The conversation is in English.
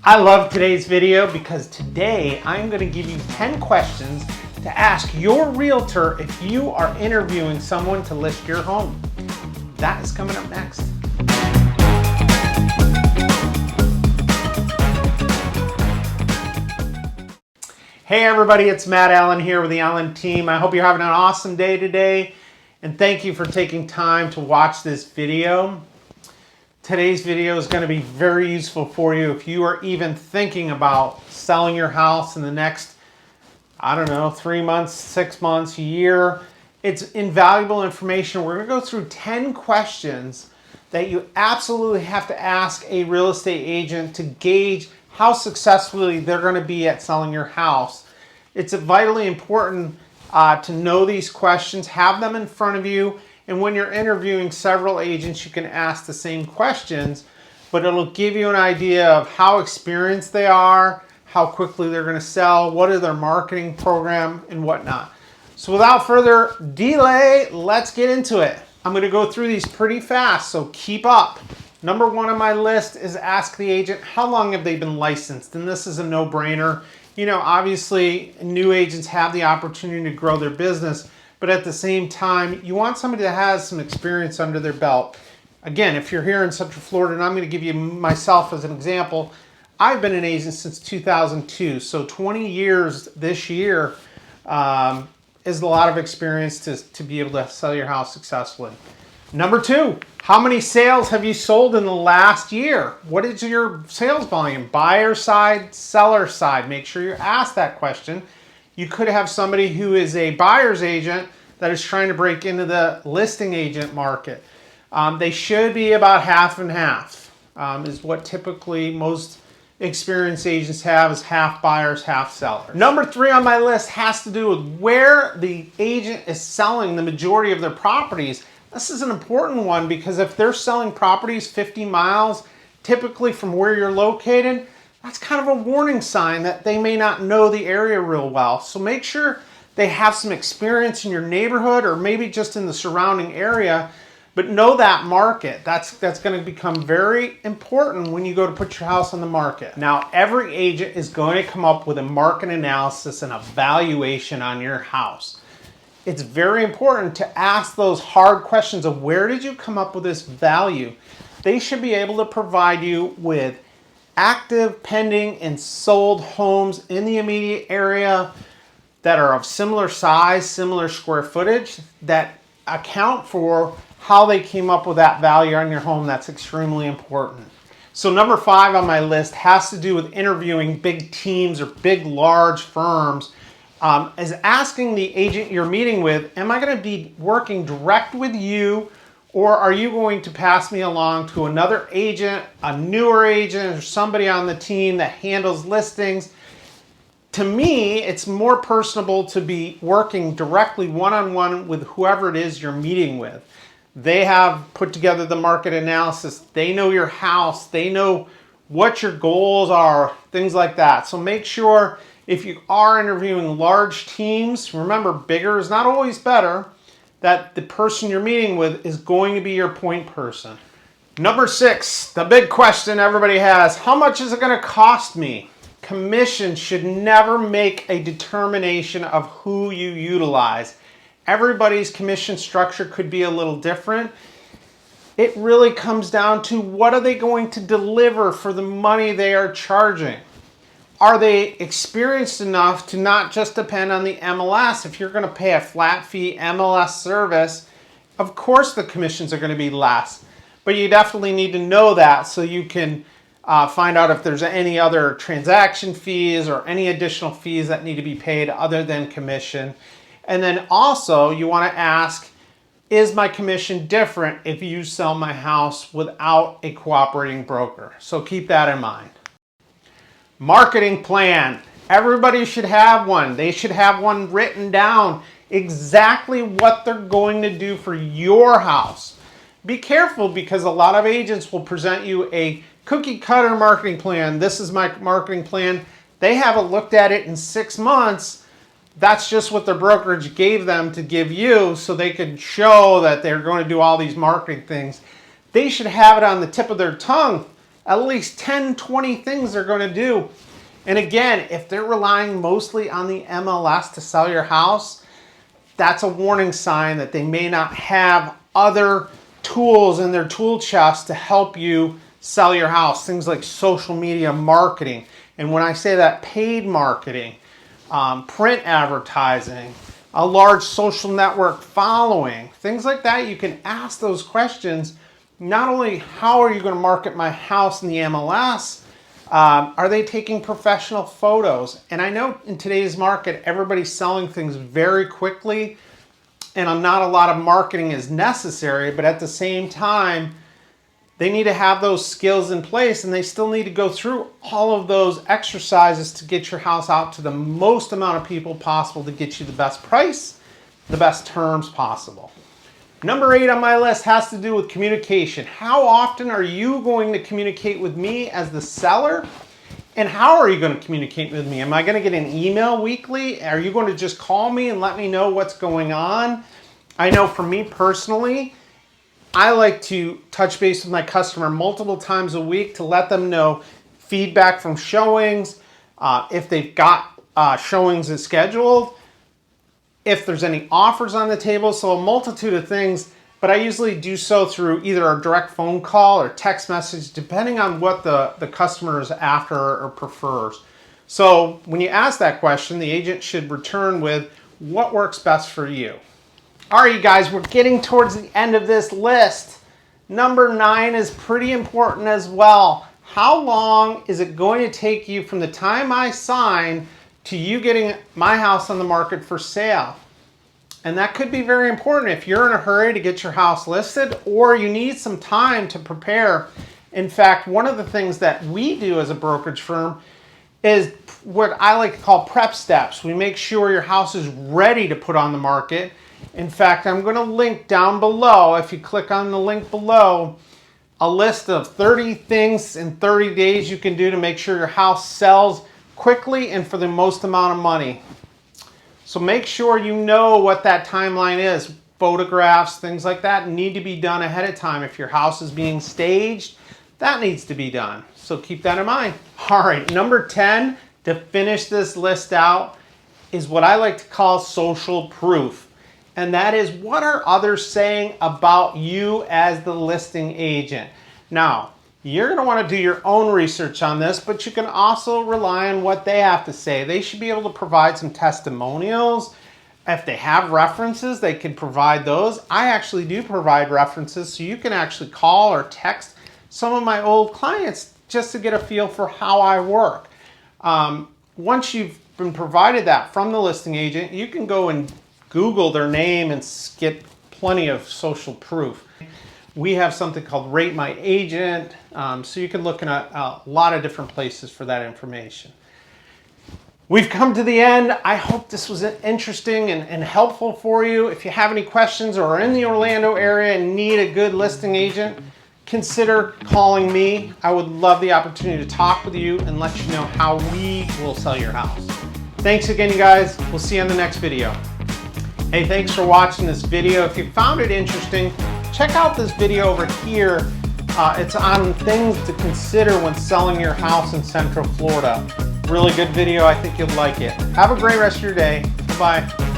I love today's video because today I'm going to give you 10 questions to ask your realtor if you are interviewing someone to list your home. That is coming up next. Hey everybody, it's Matt Allen here with the Allen team. I hope you're having an awesome day today, and thank you for taking time to watch this video. Today's video is going to be very useful for you if you are even thinking about selling your house in the next, 3 months, 6 months, a year. It's invaluable information. We're going to go through 10 questions that you absolutely have to ask a real estate agent to gauge how successfully they're going to be at selling your house. It's vitally important to know these questions, have them in front of you, and when you're interviewing several agents, you can ask the same questions, but it'll give you an idea of how experienced they are, how quickly they're going to sell, what is their marketing program, and whatnot. So without further delay, let's get into it. I'm going to go through these pretty fast, so keep up. Number one on my list is ask the agent, how long have they been licensed? And this is a no-brainer. You know, obviously, new agents have the opportunity to grow their business, but at the same time, you want somebody that has some experience under their belt. Again, if you're here in Central Florida, and I'm going to give you myself as an example, I've been an agent since 2002, so 20 years this year is a lot of experience to be able to sell your house successfully. Number two, how many sales have you sold in the last year? What is your sales volume? Buyer side, seller side. Make sure you ask that question. You could have somebody who is a buyer's agent that is trying to break into the listing agent market. They should be about half and half, is what typically most experienced agents have, is half buyers, half sellers. Number three on my list has to do with where the agent is selling the majority of their properties. This is an important one because if they're selling properties 50 miles, typically from where you're located, that's kind of a warning sign that they may not know the area real well. So make sure they have some experience in your neighborhood or maybe just in the surrounding area, but know that market. That's going to become very important when you go to put your house on the market. Now, every agent is going to come up with a market analysis and a valuation on your house. It's very important to ask those hard questions of where did you come up with this value? They should be able to provide you with active, pending, and sold homes in the immediate area that are of similar size, similar square footage, that account for how they came up with that value on your home. That's extremely important. So number five on my list has to do with interviewing big teams or big, large firms. Is asking the agent you're meeting with, am I going to be working direct with you, or are you going to pass me along to another agent, a newer agent, or somebody on the team that handles listings? To me, it's more personable to be working directly one-on-one with whoever it is you're meeting with. They have put together the market analysis. They know your house. They know what your goals are, things like that. So make sure if you are interviewing large teams, remember, bigger is not always better, that the person you're meeting with is going to be your point person. Number six, the big question everybody has, how much is it going to cost me? Commission should never make a determination of who you utilize. Everybody's commission structure could be a little different. It really comes down to what are they going to deliver for the money they are charging. Are they experienced enough to not just depend on the MLS? If you're going to pay a flat fee MLS service, of course the commissions are going to be less. But you definitely need to know that so you can find out if there's any other transaction fees or any additional fees that need to be paid other than commission. And then also you want to ask, is my commission different if you sell my house without a cooperating broker? So keep that in mind. Marketing plan. Everybody should have one. They should have one written down, exactly what they're going to do for your house. Be careful because a lot of agents will present you a cookie cutter marketing plan. This is my marketing plan. They haven't looked at it in 6 months. That's just what their brokerage gave them to give you so they could show that they're going to do all these marketing things. They should have it on the tip of their tongue at least 10, 20 things they're going to do. And again, if they're relying mostly on the MLS to sell your house, that's a warning sign that they may not have other tools in their tool chest to help you sell your house. Things like social media marketing. And when I say that, paid marketing, print advertising, a large social network following, things like that. You can ask those questions. Not only how are you going to market my house in the MLS, are they taking professional photos? And I know in today's market, everybody's selling things very quickly and not a lot of marketing is necessary, but at the same time, they need to have those skills in place and they still need to go through all of those exercises to get your house out to the most amount of people possible to get you the best price, the best terms possible. Number 8 on my list has to do with communication. How often are you going to communicate with me as the seller? And how are you going to communicate with me? Am I going to get an email weekly? Are you going to just call me and let me know what's going on? I know for me personally, I like to touch base with my customer multiple times a week to let them know feedback from showings, if they've got showings scheduled, if there's any offers on the table, so a multitude of things, but I usually do so through either a direct phone call or text message, depending on what the customer is after or prefers. So when you ask that question, the agent should return with what works best for you. All right, you guys, we're getting towards the end of this list. Number 9 is pretty important as well. How long is it going to take you from the time I sign to you getting my house on the market for sale? And that could be very important if you're in a hurry to get your house listed or you need some time to prepare. In fact, one of the things that we do as a brokerage firm is what I like to call prep steps. We make sure your house is ready to put on the market. In fact, I'm going to link down below, if you click on the link below, a list of 30 things in 30 days you can do to make sure your house sells quickly and for the most amount of money. So make sure you know what that timeline is. Photographs, things like that need to be done ahead of time. If your house is being staged, that needs to be done. So keep that in mind. All right, number 10 to finish this list out is what I like to call social proof. And that is, what are others saying about you as the listing agent? Now, you're going to want to do your own research on this, but you can also rely on what they have to say. They should be able to provide some testimonials. If they have references, they can provide those. I actually do provide references, so you can actually call or text some of my old clients just to get a feel for how I work. Once you've been provided that from the listing agent, you can go and Google their name and get plenty of social proof. We have something called Rate My Agent, so you can look in a lot of different places for that information. We've come to the end. I hope this was interesting and helpful for you. If you have any questions or are in the Orlando area and need a good listing agent, consider calling me. I would love the opportunity to talk with you and let you know how we will sell your house. Thanks again, you guys. We'll see you on the next video. Hey, thanks for watching this video. If you found it interesting, check out this video over here. It's on things to consider when selling your house in Central Florida. Really good video. I think you'll like it. Have a great rest of your day. Bye-bye.